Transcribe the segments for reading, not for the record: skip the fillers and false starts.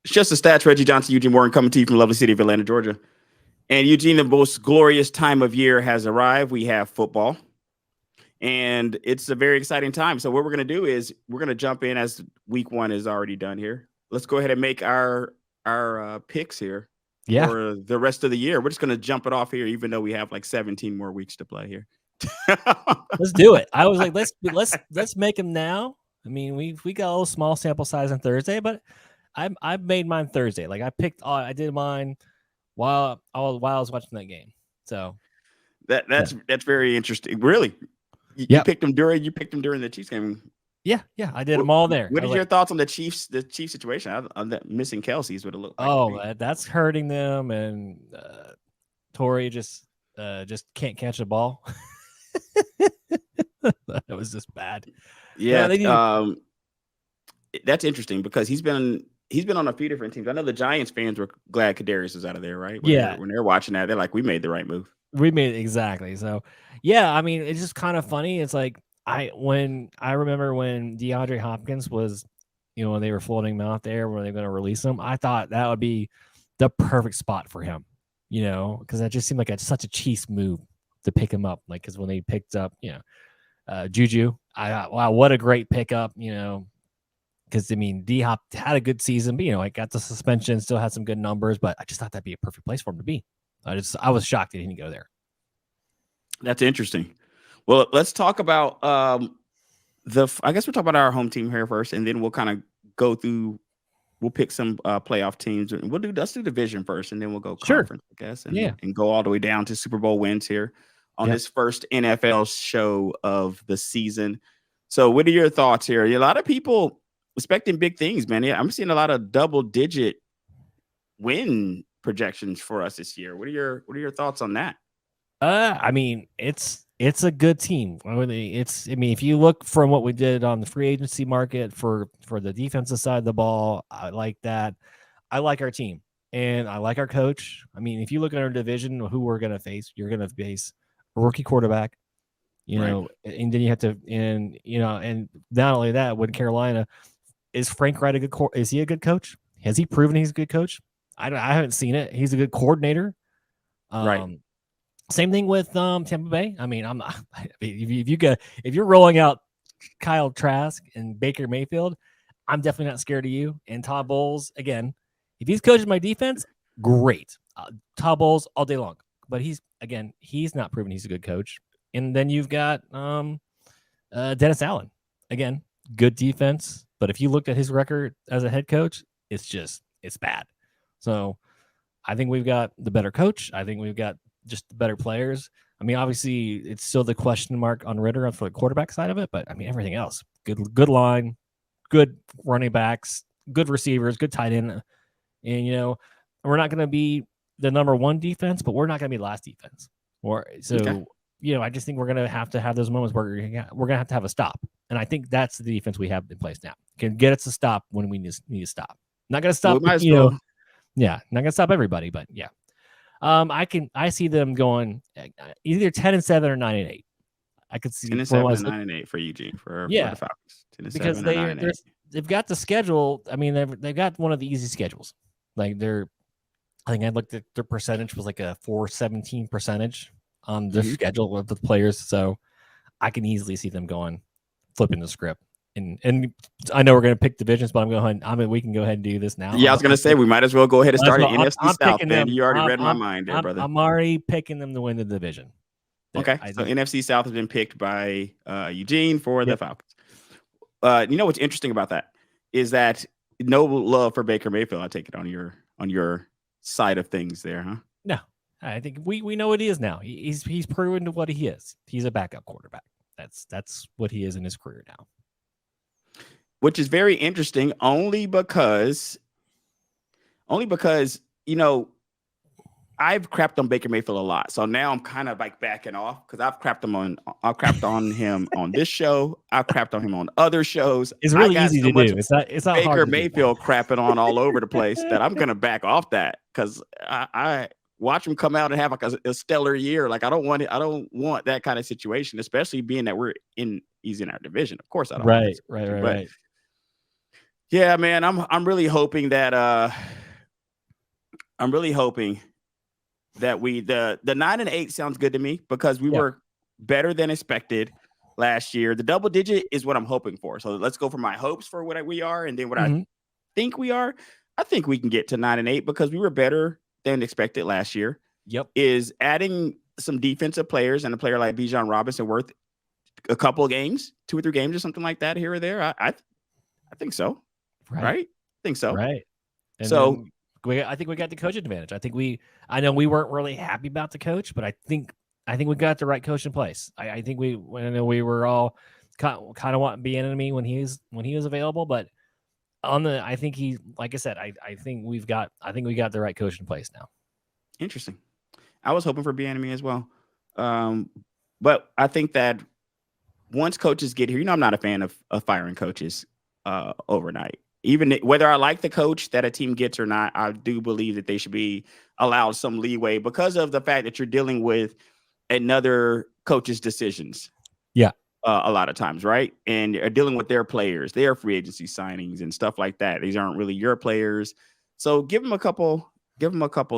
It's just the stats. Reggie Johnson, Eugene Warren, coming to you from lovely city of Atlanta, Georgia. And Eugene, the most glorious time of year has arrived. We have football, and it's a very exciting time. So what we're going to do is we're going to jump in as week one is already done here. Let's go ahead and make our picks here for the rest of the year. We're just going to jump it off here, even though we have like 17 more weeks to play here. Let's do it. I was like, let's make them now. I mean, we got a little small sample size on Thursday, but I made mine Thursday. Like I did mine while I was watching that game. So that's very interesting. Really, you picked them during the Chiefs game. Yeah, I did them all there. What are your thoughts on the Chiefs situation? On that missing Kelsey's would have looked like. Oh, that's hurting them, and Torrey just can't catch the ball. That was just bad. Yeah, that's interesting because he's been on a few different teams. I know the Giants fans were glad Kadarius is out of there, right? When they're watching that, they're like, we made the right move. We made it exactly. So, yeah, I mean, it's just kind of funny. It's like I remember when DeAndre Hopkins was, when they were floating him out there, when they're going to release him, I thought that would be the perfect spot for him, because that just seemed like such a Chiefs move to pick him up. Like, because when they picked up, Juju, I thought, wow, what a great pickup, because I mean, D-Hop had a good season, but I got the suspension, still had some good numbers, but I just thought that'd be a perfect place for him to be. I was shocked that he didn't go there. That's interesting. Well, let's talk about I guess we'll talk about our home team here first, and then we'll kind of go through. We'll pick some playoff teams, and let's do division first, and then we'll go conference, I guess, and go all the way down to Super Bowl wins here on this first NFL show of the season. So, what are your thoughts here? A lot of people expecting big things, man. Yeah, I'm seeing a lot of double-digit win projections for us this year. What are your thoughts on that? I mean, it's a good team. If you look from what we did on the free agency market for the defensive side of the ball, I like that. I like our team and I like our coach. I mean, if you look at our division, who we're going to face, you're going to face a rookie quarterback, and then you have to, and not only that, when Carolina, is Frank Wright is he a good coach? Has he proven he's a good coach? I haven't seen it. He's a good coordinator. Right. Same thing with Tampa Bay. I mean, if you're rolling out Kyle Trask and Baker Mayfield, I'm definitely not scared of you. And Todd Bowles, again, if he's coaching my defense, great. Todd Bowles all day long. But he's not proven he's a good coach. And then you've got Dennis Allen. Again, good defense. But if you look at his record as a head coach, it's bad. So I think we've got the better coach. I think we've got just the better players. I mean, obviously, it's still the question mark on Ritter for the quarterback side of it, but I mean, everything else, good line, good running backs, good receivers, good tight end. And, we're not going to be the number one defense, but we're not going to be last defense. I just think we're going to have those moments where we're going to have a stop. And I think that's the defense we have in place now. Can get us to stop when we need to stop. Not going to stop, not going to stop everybody, but yeah. I see them going either 10-7 or 9-8. I could see 10-7 and 9-8 for Eugene for the Falcons. Because they've got the schedule. I mean, they've got one of the easy schedules. Like I think I looked at their percentage was like a 417 percentage on the schedule of the players. So I can easily see them flipping the script. And I know we're going to pick divisions, but we can go ahead and do this now. Yeah, I was going to say we might as well go ahead and start at NFC South. Man, you already read my mind there, brother. I'm already picking them to win the division. Okay, so NFC South has been picked by Eugene for the Falcons. What's interesting about that is that no love for Baker Mayfield. I take it on your side of things there, huh? No, I think we know what he is now. He's proven to what he is. He's a backup quarterback. That's what he is in his career now. Which is very interesting, only because I've crapped on Baker Mayfield a lot, so now I'm kind of like backing off because I've crapped on him on this show. I've crapped on him on other shows. It's really easy to do. It's not Baker hard Mayfield crapping on all over the place that I'm gonna back off that because I watch him come out and have like a stellar year. Like I don't want that kind of situation, especially being that he's in our division. Of course, I don't. Right. Yeah, man, I'm really hoping that I'm really hoping that the 9-8 sounds good to me because we Yeah. were better than expected last year. The double digit is what I'm hoping for. So let's go for my hopes for what we are, and then what I Mhm. think we are. I think we can get to 9-8 because we were better than expected last year. Yep. Is adding some defensive players and a player like Bijan Robinson worth a couple of games, 2 or 3 games or something like that here or there? I think so. Right. Right? I think so. Right. And So then I think we got the coach advantage. I know we weren't really happy about the coach, but I think we got the right coach in place. I think I know we were all kind of wanting Bieniemy when he was available, but I think like I said, I think we got the right coach in place now. interesting. I was hoping for Bieniemy as well. Um, but I think that once coaches get here, I'm not a fan of firing coaches overnight. Even whether I like the coach that a team gets or not, I do believe that they should be allowed some leeway because of the fact that you're dealing with another coach's decisions. Yeah. A lot of times, right? And are dealing with their players, their free agency signings and stuff like that. These aren't really your players. So give them a couple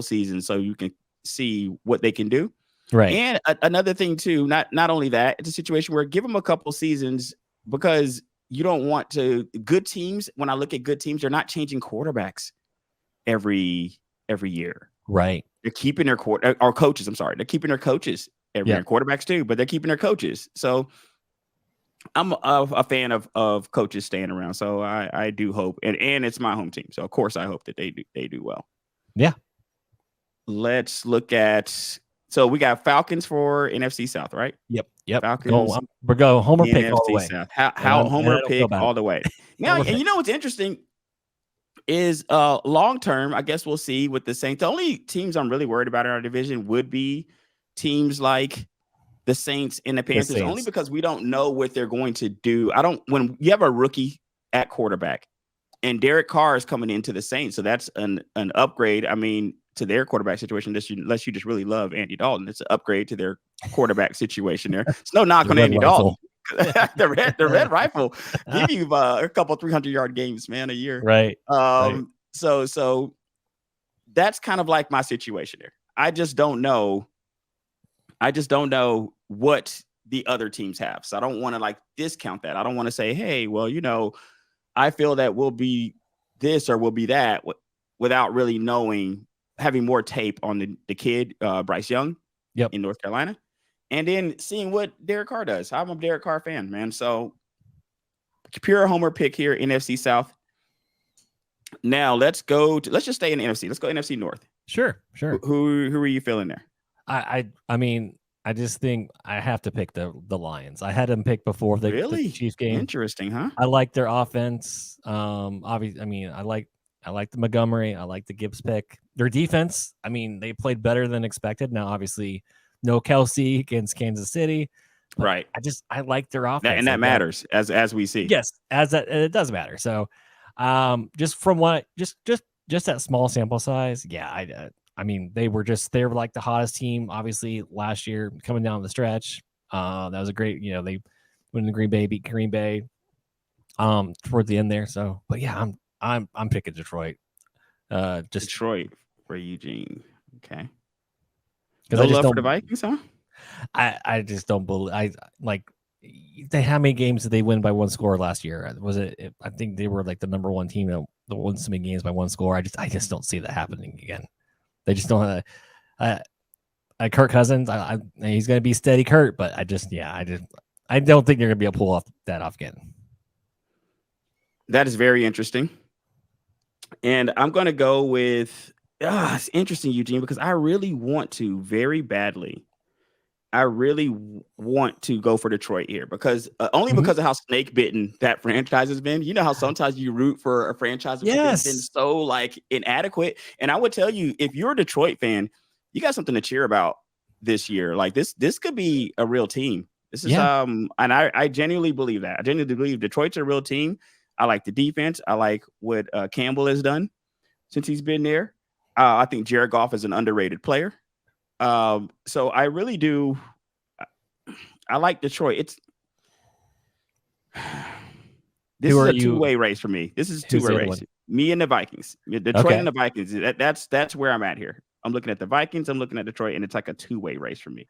seasons so you can see what they can do. Right. And another thing too, not only that, it's a situation where give them a couple seasons because you don't want to good teams. When I look at good teams, they're not changing quarterbacks every year. Right. They're keeping their or coaches. I'm sorry, they're keeping their coaches every year. Quarterbacks too, but they're keeping their coaches. So I'm a fan of coaches staying around. So I do hope, and it's my home team. So of course I hope that they do well. Yeah. Let's look at. So we got Falcons for NFC South, right? Yep. Falcons. We're going Homer pick all the NFC way. South. How Homer pick all the way. Now, Homer and pick. you know what's interesting is long term, I guess we'll see with the Saints. The only teams I'm really worried about in our division would be teams like the Saints and the Panthers, only because we don't know what they're going to do. When you have a rookie at quarterback and Derek Carr is coming into the Saints, so that's an upgrade. I mean, to their quarterback situation, unless you just really love Andy Dalton, it's an upgrade to their quarterback situation there. It's no knock on Andy Dalton. the red rifle give you a couple 300-yard games, man, a year. Right. So that's kind of like my situation there. I just don't know what the other teams have. So I don't want to like discount that. I don't want to say, hey, well, I feel that we'll be this or we'll be that without really having more tape on the kid, Bryce Young in North Carolina, and then seeing what Derek Carr does. I'm a Derek Carr fan, man. So pure homer pick here, NFC South. Now let's just stay in the NFC. Let's go NFC North. Sure. Who are you feeling there? I mean, I just think I have to pick the Lions. I had them pick before the Chiefs game. Interesting, huh? I like their offense. Obviously, I mean, I like the Montgomery. I like the Gibbs pick. Their defense, I mean, they played better than expected. Now, obviously, no Kelsey against Kansas City. Right. I like their offense. And that matters as we see. Yes, it does matter. So, just from just that small sample size, yeah, I mean, they were like the hottest team, obviously, last year coming down the stretch. That was a great, they went to Green Bay, beat Green Bay towards the end there. So, but yeah, I'm picking Detroit. Detroit for Eugene. Okay. Because love for the Vikings, huh? I just don't believe how many games did they win by one score last year? I think they were like the number one team that won so many games by one score. I just don't see that happening again. They just don't have Kirk Cousins. He's going to be steady Kurt, but I don't think they're going to be able to pull off again. That is very interesting. And I'm going to go with, it's interesting, Eugene, because I really want to very badly. I really want to go for Detroit here because because of how snake bitten that franchise has been. You know how sometimes you root for a franchise that's been so like inadequate. And I would tell you, if you're a Detroit fan, you got something to cheer about this year. Like this could be a real team. This is and I genuinely believe that. I genuinely believe Detroit's a real team. I like the defense. I like what Campbell has done since he's been there. I think Jared Goff is an underrated player. So I really do. I like Detroit. This Who is are a you? two-way race for me. This is a Who's the two-way other race. one? Me and the Vikings. Detroit Okay. and the Vikings. That's where I'm at here. I'm looking at the Vikings. I'm looking at Detroit, and it's like a two-way race for me.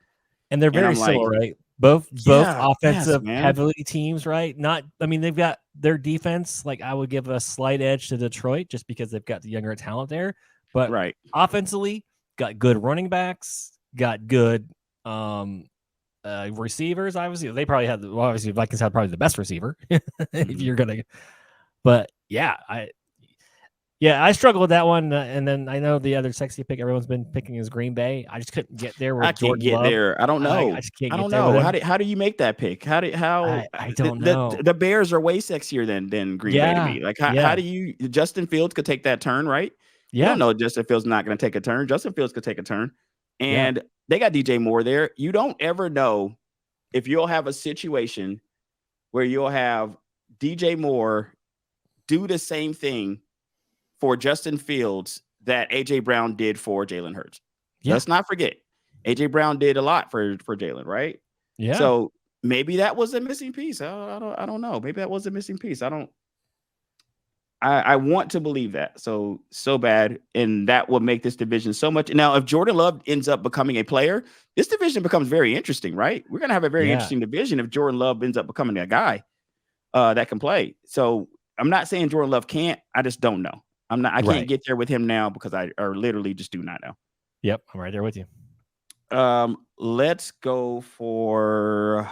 And they're And very I'm like, similar, right? Both yes, offensive man. heavily teams, right? I mean, they've got their defense. Like I would give a slight edge to Detroit just because they've got the younger talent there. But Right. offensively, got good running backs, got good receivers. Obviously, they probably had. Well, obviously, Vikings had probably the best receiver. If you're gonna, but yeah, I struggle with that one. And then I know the other sexy pick everyone's been picking is Green Bay. I just couldn't get there with I can't Jordan get Love. there. I don't know. I just can't I get don't there with know. him. How do you make that pick? How I don't know. The Bears are way sexier than Green Bay to me. Like how do you Justin Fields could take that turn, right? You don't know Justin Fields not going to take a turn. Justin Fields could take a turn. And they got DJ Moore there. You don't ever know if you'll have a situation where you'll have DJ Moore do the same thing for Justin Fields that AJ Brown did for Jalen Hurts. Yeah. Let's not forget, AJ Brown did a lot for Jalen, right? Yeah. So maybe that was a missing piece. I don't know. Maybe that was a missing piece. I want to believe that so bad, and that will make this division so much. Now, if Jordan Love ends up becoming a player, this division becomes very interesting, right? We're gonna have a very interesting division if Jordan Love ends up becoming a guy that can play. So I'm not saying Jordan Love can't. I just don't know. I can't get there with him now because I literally just do not know. Yep, I'm right there with you. Let's go for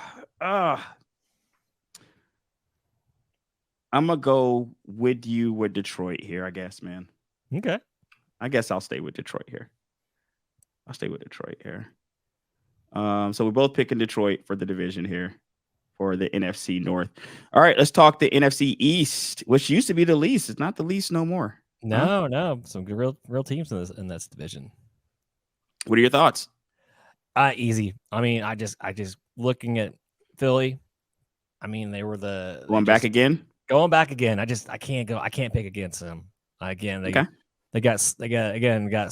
I'm gonna go with you with Detroit here, I guess, man. Okay. I guess I'll stay with Detroit here. So we're both picking Detroit for the division here for the NFC North. All right, let's talk the NFC East, which used to be the least. It's not the least no more. No, some good real teams in this division. What are your thoughts? Easy. I mean, I just looking at Philly. I mean, they were going back again. I can't pick against them. Again, they got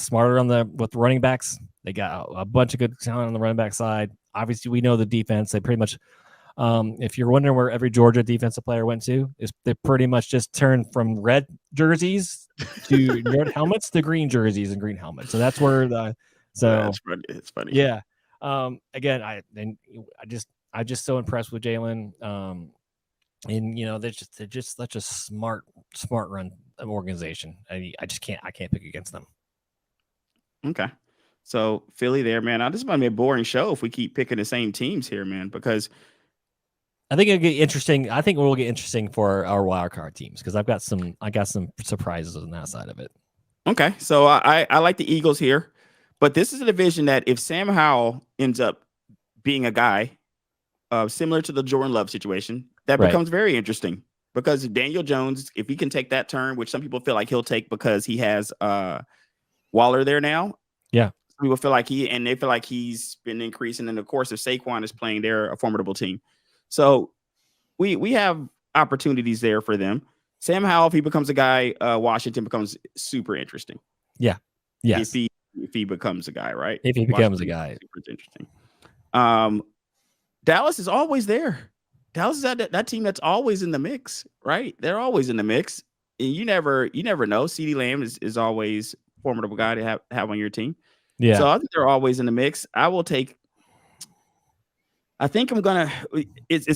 smarter with the running backs. They got a bunch of good talent on the running back side. Obviously, we know the defense. They pretty much, if you're wondering where every Georgia defensive player went to, they pretty much just turned from red jerseys to red helmets to green jerseys and green helmets. So that's where it's funny. Yeah. Again, I'm just so impressed with Jalen. And they're just such a smart run organization. I can't pick against them. Okay. So Philly there, man. This might be a boring show if we keep picking the same teams here, man, because I think it'll get interesting. I think we'll get interesting for our wild card teams because I got some surprises on that side of it. Okay. So I like the Eagles here, but this is a division that if Sam Howell ends up being a guy similar to the Jordan Love situation, that becomes very interesting because Daniel Jones, if he can take that turn, which some people feel like he'll take because he has Waller there now. Yeah. Some people feel like they feel like he's been increasing. And of course, if Saquon is playing, they're a formidable team. So we have opportunities there for them. Sam Howell, if he becomes a guy, Washington becomes super interesting. Yeah. Yes. If he becomes a guy, right? If he becomes a guy. Super interesting. Dallas is always there. Dallas is that team that's always in the mix, right? They're always in the mix. And you never know. CeeDee Lamb is always a formidable guy to have on your team. Yeah. So I think they're always in the mix. It's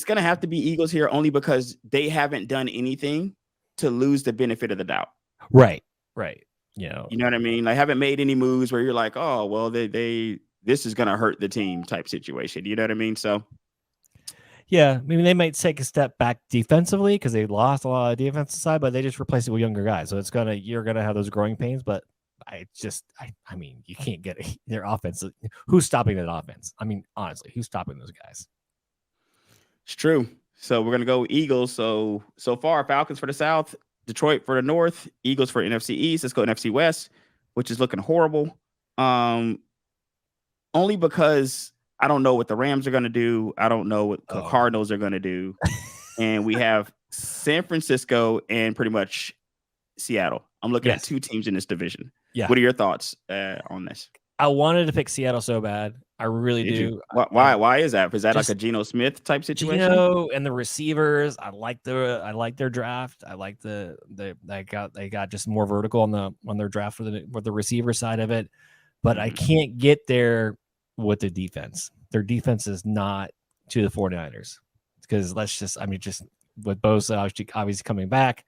gonna have to be Eagles here only because they haven't done anything to lose the benefit of the doubt. Right. You know what I mean? Like haven't made any moves where you're like, oh well, this is gonna hurt the team type situation. You know what I mean? So yeah, I mean they might take a step back defensively because they lost a lot of defensive side, but they just replaced it with younger guys. So you're gonna have those growing pains. But I mean, you can't get their offense. Who's stopping that offense? I mean, honestly, who's stopping those guys? It's true. So we're gonna go Eagles. So far, Falcons for the South, Detroit for the North, Eagles for NFC East. Let's go NFC West, which is looking horrible. Only because I don't know what the Rams are going to do. I don't know what the Cardinals are going to do. And we have San Francisco and pretty much Seattle. I'm looking at two teams in this division. Yeah. What are your thoughts on this? I wanted to pick Seattle so bad. I really Did you? do. Why is that? Is that like Just a Geno Smith type situation? Geno and the receivers. I like their draft. I like they got just more vertical on their draft with the receiver side of it. But I can't get there with the defense. Their defense is not to the 49ers. Because just with Bosa obviously coming back,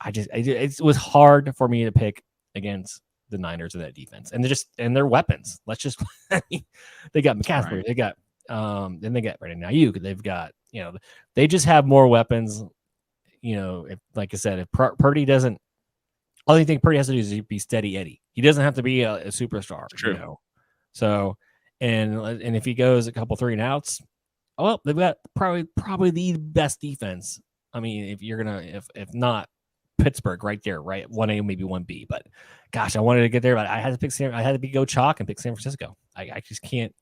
it was hard for me to pick against the Niners in that defense, and their weapons. They got McCaffrey, Right. they got then they got Brandon Ayuk. They've got they just have more weapons. If, like I said, if Purdy doesn't, all you think Purdy has to do is be steady Eddie. He doesn't have to be a superstar. True. So and if he goes a couple 3 and outs, well, they've got probably the best defense. I mean, if you're gonna if not Pittsburgh right there, right? 1A, maybe 1B. But gosh, I wanted to get there, but I had to pick I had to go chalk and pick San Francisco. I just can't.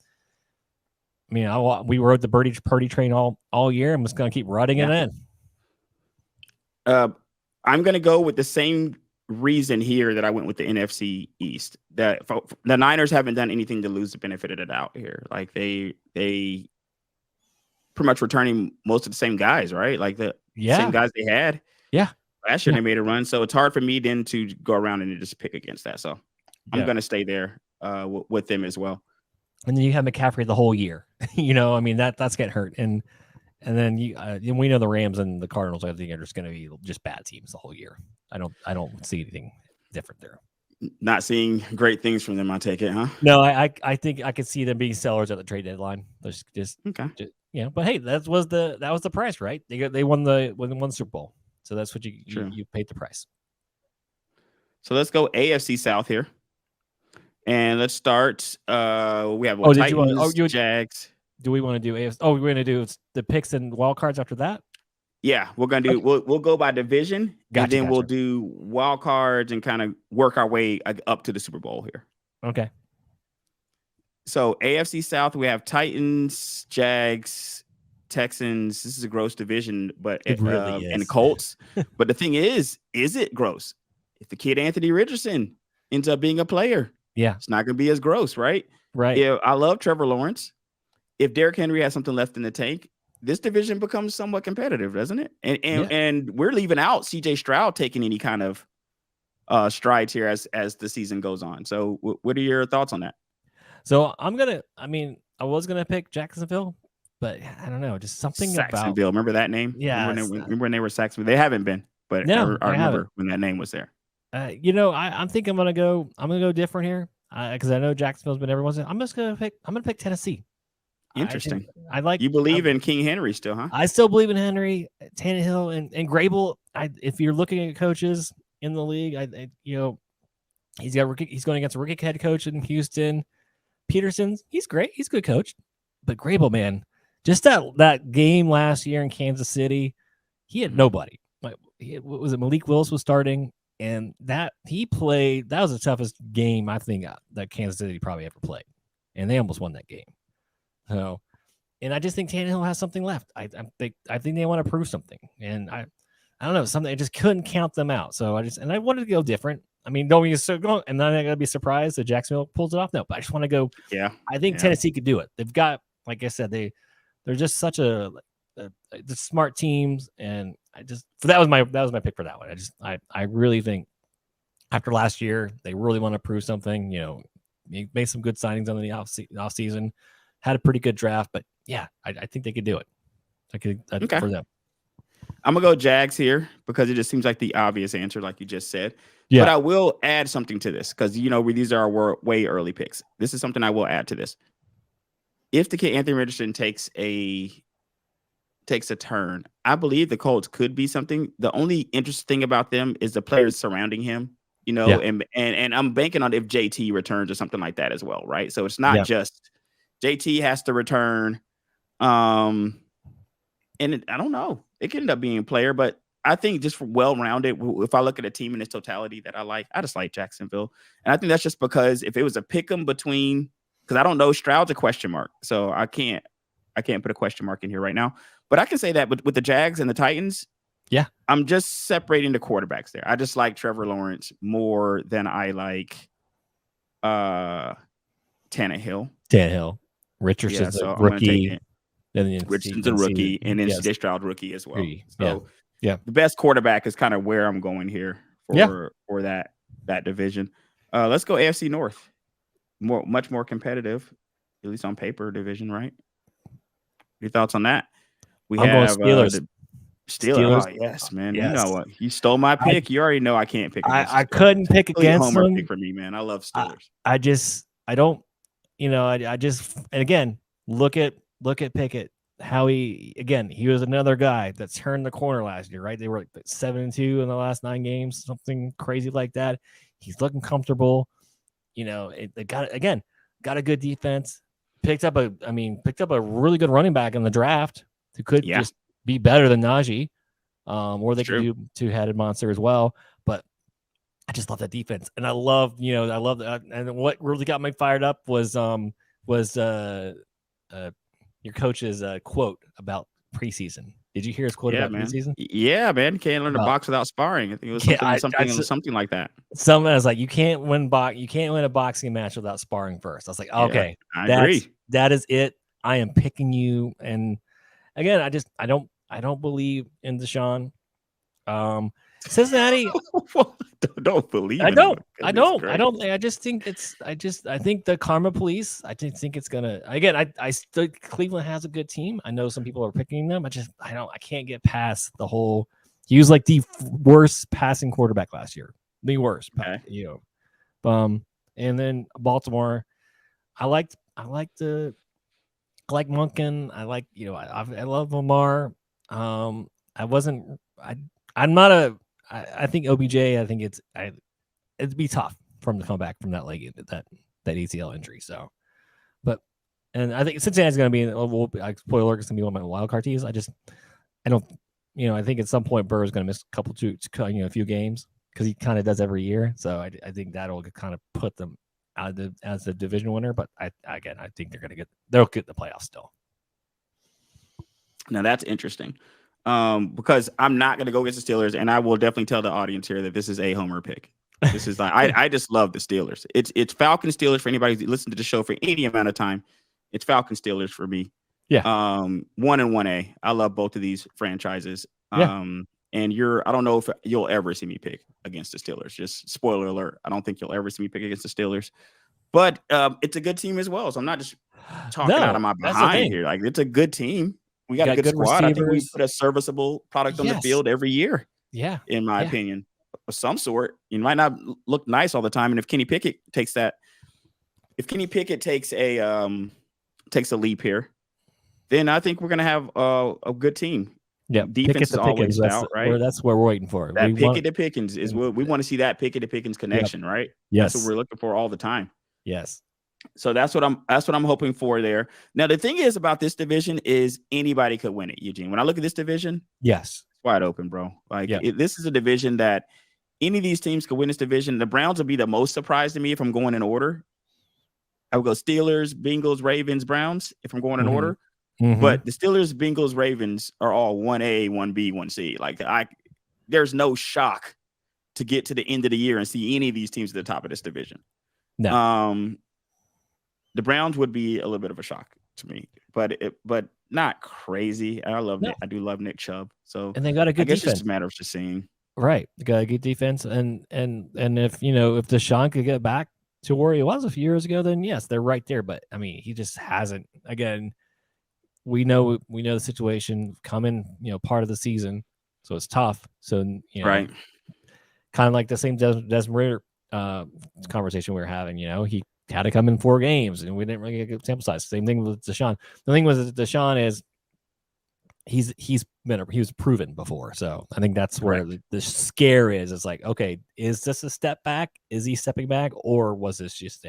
I mean, we rode the Purdy train all year. I'm just gonna keep riding it in. I'm gonna go with the same reason here that I went with the NFC East. That the Niners haven't done anything to lose the benefit of the doubt here. Like they pretty much returning most of the same guys, right? Like the same guys they had. Yeah. Last year they made a run, so it's hard for me then to go around and just pick against that. So I'm going to stay there with them as well. And then you have McCaffrey the whole year. I mean that's getting hurt, and then we know the Rams and the Cardinals. I think are just going to be just bad teams the whole year. I don't see anything different there. Not seeing great things from them. I take it, huh? No, I think I could see them being sellers at the trade deadline. Just okay. But hey, that was the price, right? They won the Super Bowl. So that's what you paid the price. So let's go AFC South here. And let's start. We have Titans, Jags. Do we want to do AFC? Oh, we're going to do the picks and wild cards after that? Yeah, we're going to do we'll go by division. And then we'll do wild cards and kind of work our way up to the Super Bowl here. Okay. So AFC South, we have Titans, Jags, Texans. This is a gross division, but it really is. And the Colts. But the thing is it gross? If the kid Anthony Richardson ends up being a player, it's not going to be as gross, right? Right. Yeah, I love Trevor Lawrence. If Derrick Henry has something left in the tank, this division becomes somewhat competitive, doesn't it? And we're leaving out CJ Stroud taking any kind of strides here as the season goes on. So, what are your thoughts on that? So I was gonna pick Jacksonville, but I don't know, just something Saxonville. Remember that name? Yeah. Remember when they were Saxonville? They haven't been, but no, I remember when that name was there. I'm thinking I'm gonna go different here because I know Jacksonville's been everyone's. I'm gonna pick Tennessee. Interesting. I like. You believe in King Henry still, huh? I still believe in Henry, Tannehill, and Grable. If you're looking at coaches in the league, he's going against a rookie head coach in Houston. Peterson's he's great. He's a good coach, but Grable, man, just that game last year in Kansas City, he had nobody. What was it? Malik Willis was starting, and that was the toughest game I think that Kansas City probably ever played, and they almost won that game. So, and I just think Tannehill has something left. I think they want to prove something, and I don't know, something. I just couldn't count them out. So I wanted to go different. I mean, don't be so going, and then I'm gonna be surprised that Jacksonville pulls it off. No, but I just want to go. Yeah, I think Tennessee could do it. They've got, like I said, they're just such a smart teams, and that was my pick for that one. I really think after last year they really want to prove something. Made some good signings on the off season. Had a pretty good draft, but I think they could do it. For them. I'm gonna go Jags here because it just seems like the obvious answer, like you just said. Yeah. But I will add something to this because these are our way early picks. This is something I will add to this. If the kid Anthony Richardson takes a turn, I believe the Colts could be something. The only interesting thing about them is the players surrounding him. And I'm banking on if JT returns or something like that as well, right? So it's not just JT has to return. And I don't know. It could end up being a player, but I think just for well-rounded, if I look at a team in its totality that I just like Jacksonville. And I think that's just because if it was a pick 'em between, because I don't know, Stroud's a question mark. So I can't put a question mark in here right now. But I can say that with the Jags and the Titans, I'm just separating the quarterbacks there. I just like Trevor Lawrence more than I like Tannehill. Richardson's so a I'm going to take rookie. Then Richardson's a rookie, and then yes. CJ Stroud rookie as well. Yeah. So the best quarterback is kind of where I'm going here for that division. Let's go AFC North. Much more competitive, at least on paper, division, right? Your thoughts on that? I'm going Steelers. The Steelers. Oh, yes, man. Yes. You know what? You stole my pick. You already know I can't pick against I couldn't pick against homer them. pick for me, man. I love Steelers. I don't, I just, and again, look at Pickett. How he was another guy that turned the corner last year, right? They were like 7-2 in the last 9 games, something crazy like that. He's looking comfortable. They got a good defense. Picked up a really good running back in the draft who could just be better than Najee. Or they could do two-headed monster as well. But I just love that defense, and I love that. And what really got me fired up was your coach's quote about preseason. Did you hear his quote about preseason? Yeah, man. Can't learn to box without sparring. I think it was something like that. Something I was like, you can't win a boxing match without sparring first. I was like, okay, I agree. That is it. I am picking you. And again, I don't believe in Deshaun. Cincinnati. Don't believe. I don't. I just think I think the karma police. I just think it's gonna. Again, I still Cleveland has a good team. I know some people are picking them. I can't get past the whole. He was like the worst passing quarterback last year. The worst. Okay. And then Baltimore. I like Monken. I love Lamar. I think OBJ. I think it'd be tough for him to come back from that leg, that ACL injury. So, and I think Cincinnati's going to be spoiler. It's going to be one of my wild card teams. I think at some point Burrow's going to miss a few games because he kind of does every year. So I think that'll kind of put them out as the division winner. But I think they'll get the playoffs still. Now that's interesting. Because I'm not going to go against the Steelers, and I will definitely tell the audience here that this is a homer pick. This is like I just love the Steelers. It's Falcons Steelers for anybody who's listened to the show for any amount of time. It's Falcons Steelers for me. Yeah. 1 and 1A. I love both of these franchises. Yeah. And I don't know if you'll ever see me pick against the Steelers. Just spoiler alert. I don't think you'll ever see me pick against the Steelers. But it's a good team as well. So I'm not just talking out of my behind here. Like, it's a good team. We got a good squad. Receivers. I think we put a serviceable product on the field every year. Yeah. In my opinion, of some sort. You might not look nice all the time. And if Kenny Pickett takes a leap here, then I think we're going to have a good team. Yeah. Defense is always out, right? That's what we're waiting for. That Pickett to Pickens is what we want to see, that Pickett to Pickens connection, right? Yes. That's what we're looking for all the time. Yes. So that's what I'm hoping for there. Now, the thing is about this division is anybody could win it, Eugene. When I look at this division, yes, it's wide open, bro. Like this is a division that any of these teams could win this division. The Browns would be the most surprised to me if I'm going in order. I would go Steelers, Bengals, Ravens, Browns if I'm going in order. Mm-hmm. But the Steelers, Bengals, Ravens are all 1A, 1B, 1C. Like there's no shock to get to the end of the year and see any of these teams at the top of this division. No. The Browns would be a little bit of a shock to me, but not crazy. I do love Nick Chubb. So and they got a good defense. It's just a matter of just seeing. Right, they got a good defense, and if Deshaun could get back to where he was a few years ago, then yes, they're right there. But I mean, he just hasn't. Again, we know the situation coming. Part of the season, so it's tough. So right, kind of like the same Desmond Ridder conversation we were having. He had to come in 4 games, and we didn't really get a good sample size. Same thing with Deshaun. The thing with Deshaun is he was proven before. So I think that's where the scare is. It's like, okay, is this a step back? Is he stepping back, or was this just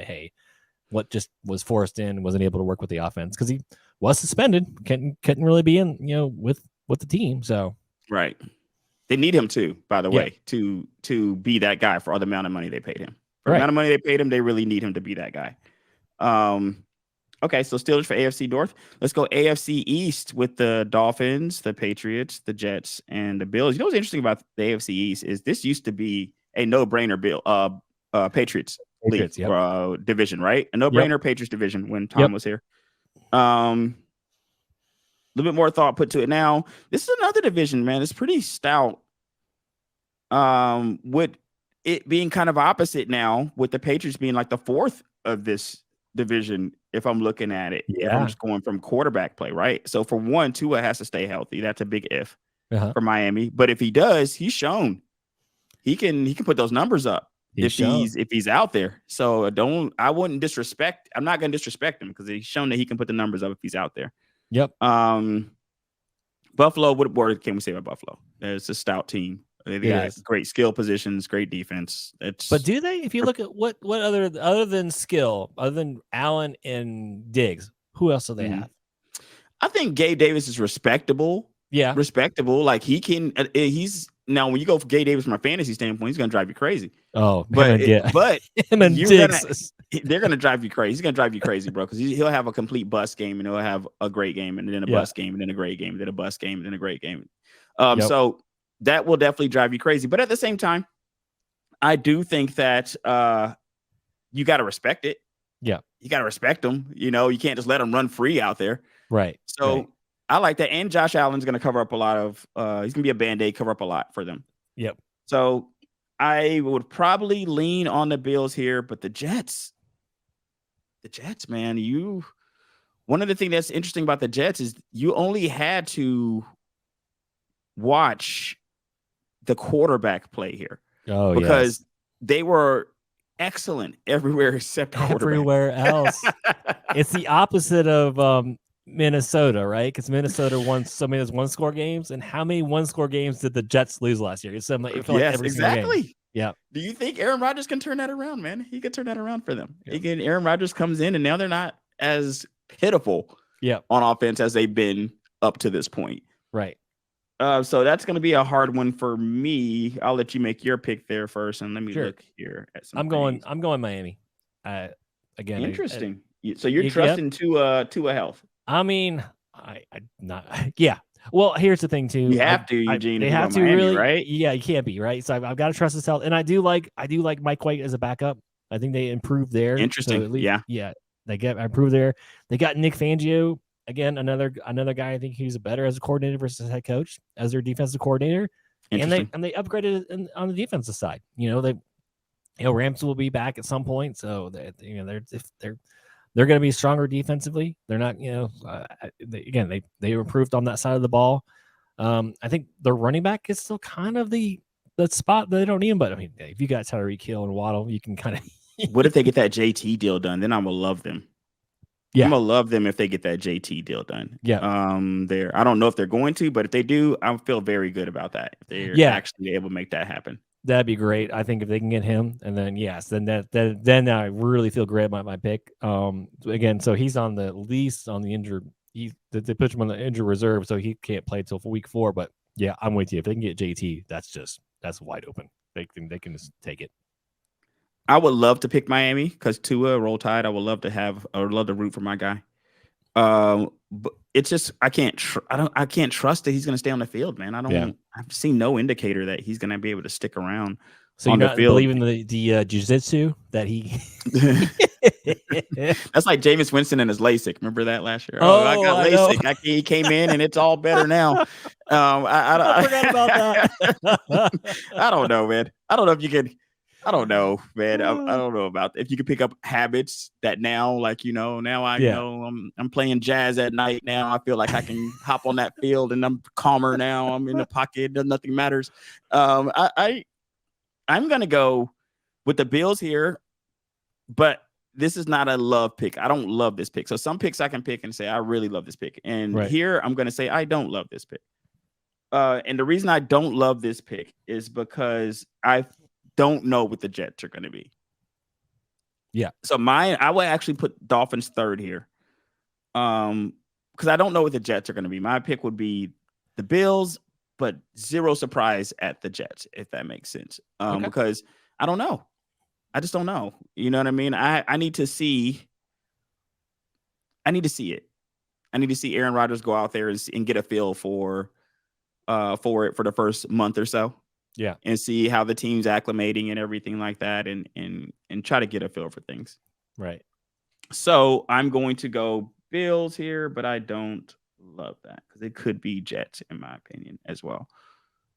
what just was forced in? Wasn't able to work with the offense because he was suspended. Couldn't really be in with the team. So right, they need him too. By the way, to be that guy for all the amount of money they paid him. For the amount of money they paid him, they really need him to be that guy. Okay, so Steelers for AFC North. Let's go AFC East with the Dolphins, the Patriots, the Jets, and the Bills. What's interesting about the AFC East is this used to be a no-brainer. Patriots. Patriots, yep. division, right? A no-brainer Patriots division when Tom was here. A little bit more thought put to it now. This is another division, man. It's pretty stout. With it being kind of opposite now, with the Patriots being like the fourth of this division, if I'm looking at it, if I'm just going from quarterback play, right? So for one, Tua has to stay healthy. That's a big if for Miami. But if he does, he's shown he can put those numbers up if he's out there. So I wouldn't disrespect. I'm not going to disrespect him because he's shown that he can put the numbers up if he's out there. Yep. Buffalo. What word can we say about Buffalo? It's a stout team. They got great skill positions, great defense. But do they? If you look at what other than skill, other than Allen and Diggs, who else do they have? I think Gabe Davis is respectable. Yeah, respectable. Like he's now when you go for Gabe Davis from a fantasy standpoint, he's gonna drive you crazy. Oh, but him and Diggs, they're gonna drive you crazy. He's gonna drive you crazy, bro, because he'll have a complete bust game and he'll have a great game and then a bust game and then a great game and then a bust game and then a great game. So that will definitely drive you crazy. But at the same time, I do think that you got to respect it. Yeah. You got to respect them. You know, you can't just let them run free out there. Right. So I like that. And Josh Allen's going to cover up a lot of he's going to be a Band-Aid, cover up a lot for them. Yep. So I would probably lean on the Bills here, but the Jets, man, one of the things that's interesting about the Jets is you only had to watch the quarterback play here. Oh, because they were excellent everywhere except everywhere else. It's the opposite of Minnesota, right? Because Minnesota won so many one-score games, and how many one-score games did the Jets lose last year? It's like every exactly. Game. Yeah. Do you think Aaron Rodgers can turn that around, man? He could turn that around for them. Aaron Rodgers comes in, and now they're not as pitiful on offense as they've been up to this point. Right. So that's going to be a hard one for me. I'll let you make your pick there first, and let me look here at some. I'm going Miami. Again, interesting. So you're trusting Tua health. I mean, I not. Yeah. Well, here's the thing too. You have to, Eugene. They have to Miami, really, right? Yeah, you can't be right. So I've got to trust his health, and I do like Mike White as a backup. I think they improved there. Interesting. So yeah. They improved there. They got Nick Fangio. Again, another guy. I think he's better as a coordinator versus head coach as their defensive coordinator, and they upgraded on the defensive side. Rams will be back at some point, so they're going to be stronger defensively. They're not, they improved on that side of the ball. I think their running back is still kind of the spot that they don't need him, but I mean, if you got Tyreek Hill and Waddle, you can kind of. What if they get that JT deal done? Then I'm gonna love them. Yeah, I'm gonna love them if they get that JT deal done. Yeah. I don't know if they're going to, but if they do, I feel very good about that. If they're actually able to make that happen, that'd be great. I think if they can get him, and then then I really feel great about my pick. Again, so he's on the least on the injured. They put him on the injured reserve, so he can't play until week 4. But yeah, I'm with you. If they can get JT, that's wide open. They can just take it. I would love to pick Miami because Tua, Roll Tide. I would love to root for my guy. But it's just I can't trust that he's going to stay on the field, man. I've seen no indicator that he's going to be able to stick around. So you're not believing the jiu-jitsu that he. That's like Jameis Winston and his LASIK. Remember that last year? I got LASIK. He came in and it's all better now. I forgot about that. I don't know, man. I don't know if you can. I don't know, man. I don't know about if you can pick up habits that now, like, now I know I'm playing jazz at night now. I feel like I can hop on that field and I'm calmer now. I'm in the pocket. Nothing matters. I'm going to go with the Bills here, but this is not a love pick. I don't love this pick. So some picks I can pick and say, I really love this pick. And here I'm going to say, I don't love this pick. And the reason I don't love this pick is because I don't know what the Jets are going to be. Yeah. So I would actually put Dolphins third here. Because I don't know what the Jets are going to be. My pick would be the Bills, but zero surprise at the Jets, if that makes sense. Because I don't know. I just don't know. You know what I mean? I need to see. I need to see it. I need to see Aaron Rodgers go out there and get a feel for it for the first month or so. Yeah. and see how the team's acclimating and everything like that, and try to get a feel for things. Right. So I'm going to go Bills here, but I don't love that because it could be Jets in my opinion as well.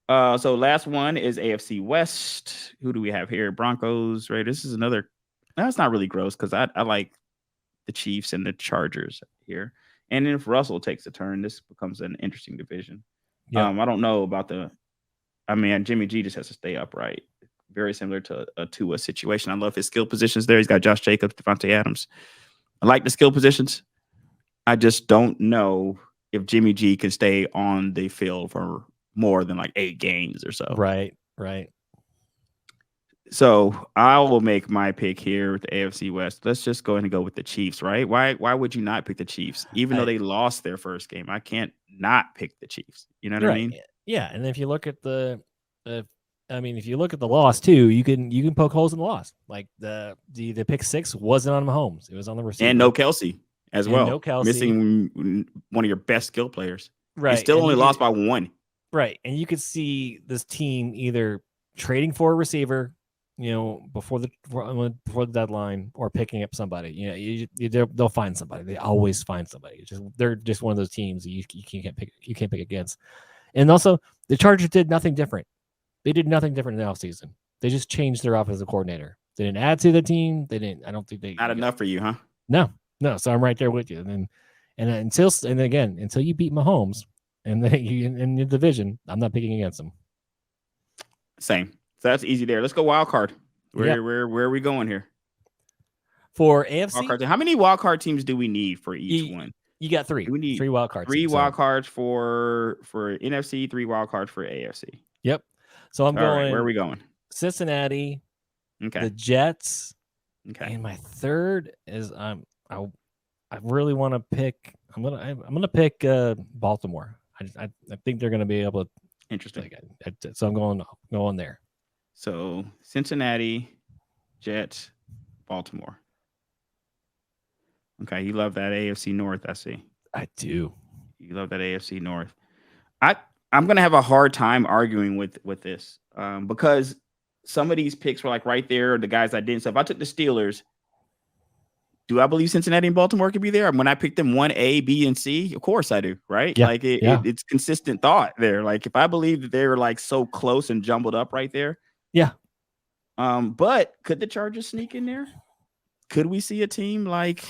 So last one is AFC West. Who do we have here? Broncos, right? This is another. That's not really gross because I like the Chiefs and the Chargers here. And then if Russell takes a turn, this becomes an interesting division. Yeah. I don't know about the. I mean, Jimmy G just has to stay upright. Very similar to a Tua situation. I love his skill positions there. He's got Josh Jacobs, Devontae Adams. I like the skill positions. I just don't know if Jimmy G can stay on the field for more than like 8 games or so. Right. Right. So I will make my pick here with the AFC West. Let's just go ahead and go with the Chiefs, right? Why would you not pick the Chiefs? Even though they lost their first game, I can't not pick the Chiefs. You know what I mean? Yeah. And if you look at if you look at the loss too, you can poke holes in the loss. Like the pick 6 wasn't on Mahomes; it was on the receiver. And no Kelsey as well. No Kelsey. Missing one of your best skill players. Right. He still only lost by 1. Right. And you could see this team either trading for a receiver, before the deadline, or picking up somebody. They'll find somebody. They always find somebody. They're just one of those teams that you can't pick against. And also, the Chargers did nothing different. They did nothing different in the offseason. They just changed their offensive coordinator. They didn't add to the team. They didn't. I don't think they. Not enough for you, huh? No. So I'm right there with you. Until you beat Mahomes and then in the division, I'm not picking against them. Same. So that's easy there. Let's go wild card. Where are we going here? For AFC, wild card, how many wild card teams do we need for each one? You got 3. We need 3 wild cards. 3 wild cards for NFC, 3 wild cards for AFC. Yep. So I'm going. Right, where are we going? Cincinnati. Okay. The Jets. Okay. And my third is I really want to pick. I'm gonna pick Baltimore. I think they're gonna be able to. Interesting. So I'm going there. So Cincinnati, Jets, Baltimore. Okay, you love that AFC North, I see. I do. You love that AFC North. I'm gonna have a hard time arguing with this because some of these picks were like right there, the guys I didn't. So if I took the Steelers, do I believe Cincinnati and Baltimore could be there? When I picked them 1A, B, and C, of course I do, right? Yeah, like it's consistent thought there. Like if I believe that they were like so close and jumbled up right there. Yeah. But could the Chargers sneak in there? Could we see a team like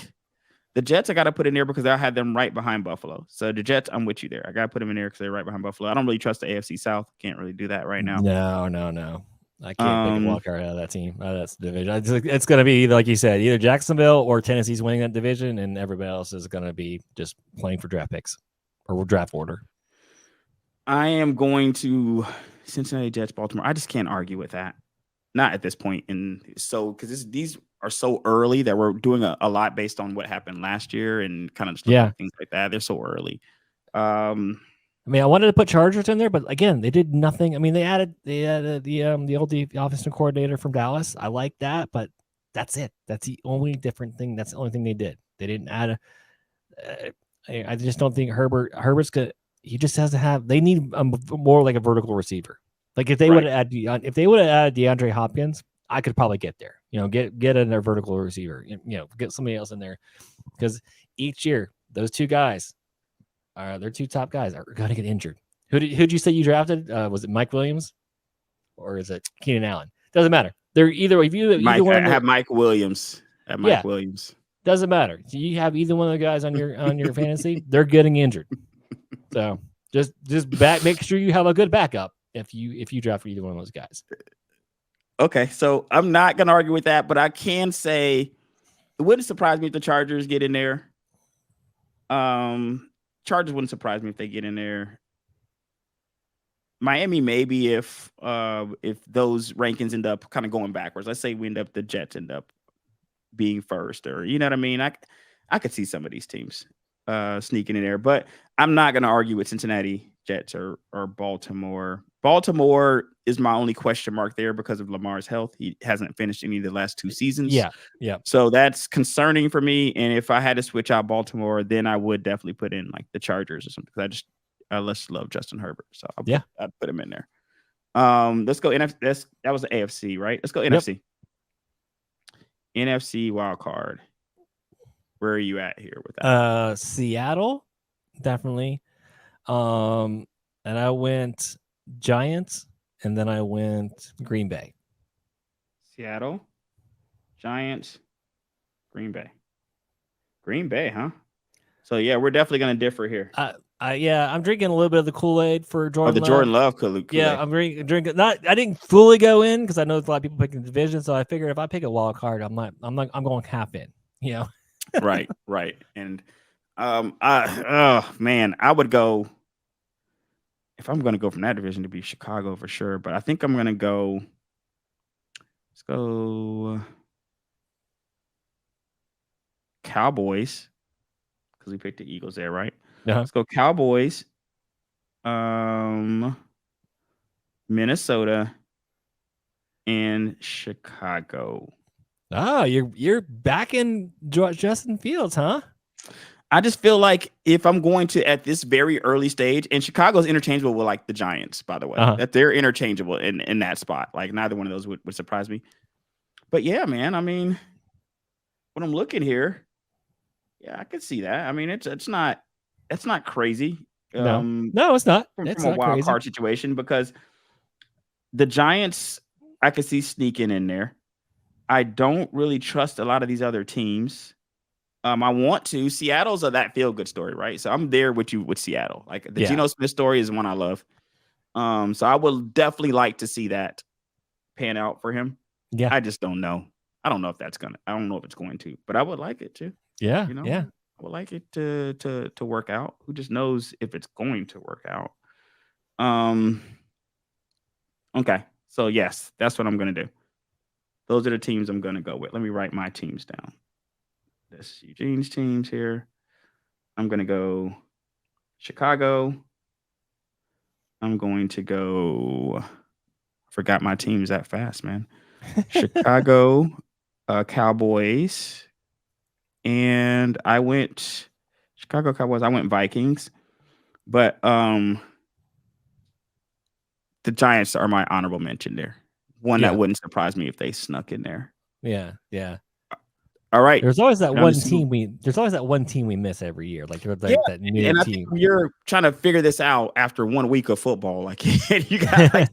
the Jets? I got to put in there because I had them right behind Buffalo. So the Jets, I'm with you there. I got to put them in there because they're right behind Buffalo. I don't really trust the AFC South. Can't really do that right now. No. I can't pick a wild card out of that team. That's the division. It's going to be, like you said, either Jacksonville or Tennessee's winning that division, and everybody else is going to be just playing for draft picks or draft order. I am going to Cincinnati, Jets, Baltimore. I just can't argue with that. Not at this point. And so, because these are so early that we're doing a lot based on what happened last year and kind of things like that. They're so early. I wanted to put Chargers in there, but again, they did nothing. I mean, they added the offensive coordinator from Dallas. I like that, but that's it. That's the only different thing. That's the only thing they did. They didn't add I just don't think Herbert's good. He just has to have. They need more like a vertical receiver. Like if they would have added DeAndre Hopkins, I could probably get there. Get a vertical receiver. Get somebody else in there, because each year those 2 guys. Their 2 top guys are going to get injured. Who'd you say you drafted? Was it Mike Williams or is it Keenan Allen? Doesn't matter. They're either of you. I have Mike Williams. Williams. Doesn't matter. So you have either one of the guys on your fantasy. They're getting injured. So just make sure you have a good backup if you draft either one of those guys. Okay, so I'm not going to argue with that, but I can say it wouldn't surprise me if the Chargers get in there. Chargers wouldn't surprise me if they get in there. Miami, maybe if those rankings end up kind of going backwards. Let's say the Jets end up being first, or you know what I mean. I could see some of these teams sneaking in there, but I'm not going to argue with Cincinnati, Jets, or Baltimore. Baltimore is my only question mark there because of Lamar's health. He hasn't finished any of the last 2 seasons. Yeah. So that's concerning for me. And if I had to switch out Baltimore, then I would definitely put in like the Chargers or something, because I just love Justin Herbert. So I'd put him in there. Let's go NFC. That was the AFC, right? Let's go Yep. NFC. NFC wild card. Where are you at here with that? Seattle, definitely. And I went Giants, and then I went Green Bay. Seattle, Giants, Green Bay. Green Bay, huh? So yeah, we're definitely gonna differ here. Yeah, I'm drinking a little bit of the Kool-Aid for Jordan. The Jordan Love Kool-Aid. Yeah, I'm drinking. Not, I didn't fully go in because I know there's a lot of people picking the division. So I figure if I pick a wild card, I'm going half in. You know. right. And oh man, I would go if I'm gonna go from that division to be Chicago for sure. But I think I'm gonna go. Let's go Cowboys because we picked the Eagles there, right? Uh-huh. Let's go Cowboys. Minnesota and Chicago. Ah, you're back in Justin Fields, huh? I just feel like if I'm going to at this very early stage, and Chicago's interchangeable with like the Giants, by the way, that they're interchangeable in that spot. Like neither one of those would surprise me. But yeah, man, I mean, when I'm looking here, yeah, I can see that. I mean, it's not crazy. No, it's not. From It's a not wild crazy. card situation because the Giants, I could see sneaking in there. I don't really trust a lot of these other teams. I want to. Seattle's that feel good story, right? So I'm there with you with Seattle. Like the Geno Smith story is one I love. So I would definitely like to see that pan out for him. Yeah. I just don't know. I don't know if it's going to, but I would like it to. Yeah. You know, yeah. I would like it to work out. Who just knows if it's going to work out? Okay. So yes, that's what I'm gonna do. Those are the teams I'm gonna go with. Let me write my teams down. This Eugene's teams here. I'm gonna go Chicago. I'm going to go. I forgot my teams that fast, man. Chicago, Cowboys, and I went Chicago Cowboys. I went Vikings, but the Giants are my honorable mention there. One that wouldn't surprise me if they snuck in there. Yeah, yeah. All right. There's always that one team we miss every year. Like there's that new and team. I think you're trying to figure this out after 1 week of football. Like you got like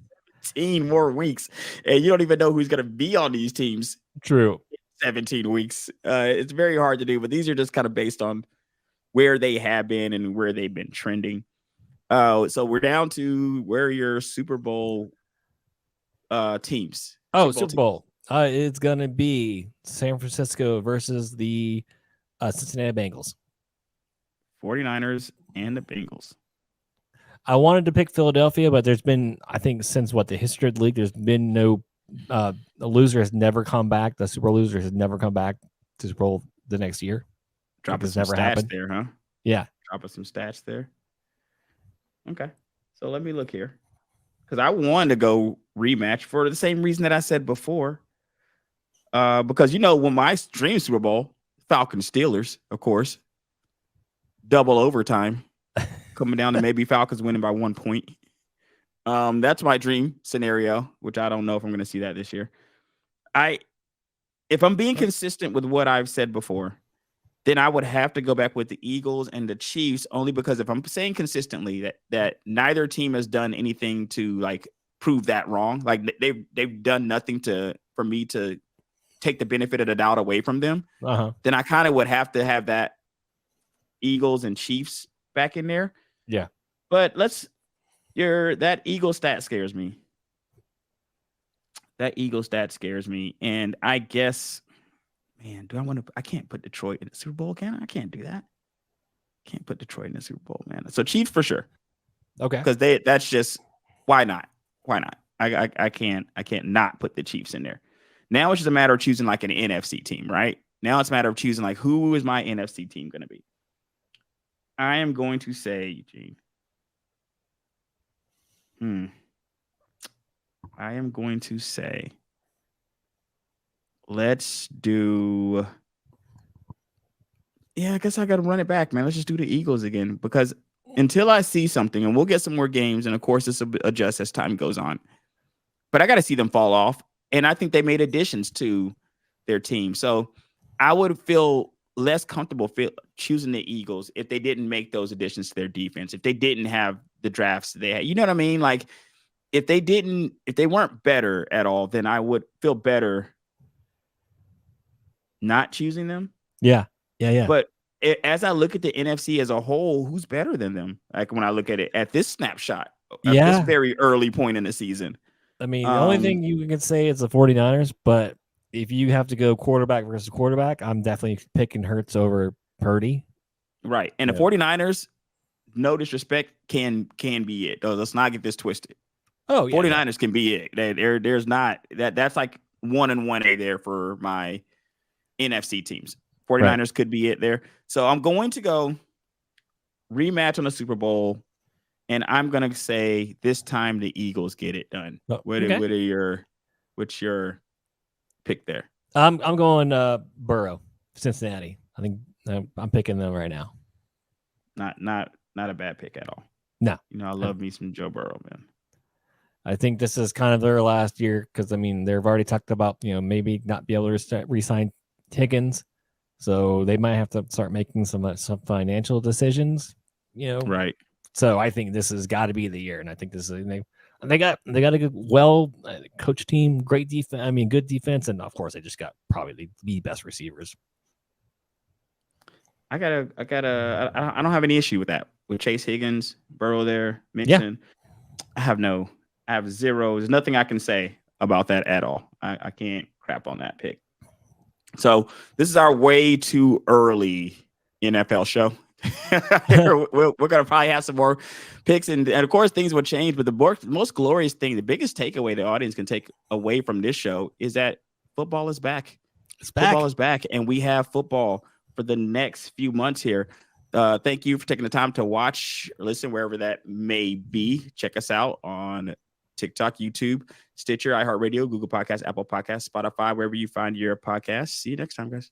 17 more weeks, and you don't even know who's going to be on these teams. True. 17 weeks. It's very hard to do, but these are just kind of based on where they have been and where they've been trending. So we're down to where your Super Bowl teams. Super Bowl. It's gonna be San Francisco versus the Cincinnati Bengals. 49ers and the Bengals. I wanted to pick Philadelphia, but there's been, I think, since the history of the league, there's been no the loser has never come back. The Super Bowl loser has never come back to Super Bowl the next year. Dropping some stats there, huh? Yeah. Dropping some stats there. Okay. So let me look here. Because I wanted to go rematch for the same reason that I said before. Because, when my dream Super Bowl, Falcons Steelers, of course, double overtime, coming down to maybe Falcons winning by 1 point. That's my dream scenario, which I don't know if I'm going to see that this year. If I'm being consistent with what I've said before, then I would have to go back with the Eagles and the Chiefs, only because if I'm saying consistently that neither team has done anything to like prove that wrong, like they've done nothing for me to take the benefit of the doubt away from them, then I kind of would have to have that Eagles and Chiefs back in there. Yeah. But that Eagle stat scares me. That Eagle stat scares me. And I guess, man, I can't put Detroit in the Super Bowl, can I? I can't do that. Can't put Detroit in the Super Bowl, man. So Chiefs for sure. Okay. Because that's just, why not? Why not? I can't not put the Chiefs in there. Now it's just a matter of choosing like an NFC team, right? Now it's a matter of choosing like who is my NFC team going to be. I am going to say, Eugene. I am going to say, let's do. Yeah, I guess I got to run it back, man. Let's just do the Eagles again, because until I see something, and we'll get some more games, and of course this will adjust as time goes on. but I got to see them fall off. And I think they made additions to their team. So I would feel less comfortable choosing the Eagles if they didn't make those additions to their defense, if they didn't have the drafts they had. You know what I mean? Like if they weren't better at all, then I would feel better not choosing them. Yeah. But as I look at the NFC as a whole, who's better than them? Like when I look at it at this snapshot, at this very early point in the season. I mean, the only thing you can say is the 49ers, but if you have to go quarterback versus quarterback, I'm definitely picking Hurts over Purdy. Right. And the 49ers, no disrespect, can be it. Let's not get this twisted. Oh, yeah. 49ers can be it. There's not that's like 1 and 1A there for my NFC teams. 49ers could be it there. So I'm going to go rematch on the Super Bowl, and I'm going to say this time the Eagles get it done. What's your pick there? I'm going Burrow, Cincinnati. I think I'm picking them right now. Not a bad pick at all. No. I love me some Joe Burrow, man. I think this is kind of their last year because, I mean, they've already talked about, maybe not be able to re-sign Higgins. So they might have to start making some financial decisions, Right. So I think this has got to be the year. And I think this is, they got a good, well coach team, great defense. I mean, good defense. And of course, they just got probably the best receivers. I don't have any issue with that. With Chase Higgins, Burrow there mentioned. Yeah. I have zero. There's nothing I can say about that at all. I can't crap on that pick. So this is our way too early NFL show. We're going to probably have some more picks. And of course, things will change. But the most glorious thing, the biggest takeaway the audience can take away from this show is that football is back. Football is back. And we have football for the next few months here. Thank you for taking the time to watch or listen wherever that may be. Check us out on TikTok, YouTube, Stitcher, iHeartRadio, Google Podcasts, Apple Podcasts, Spotify, wherever you find your podcasts. See you next time, guys.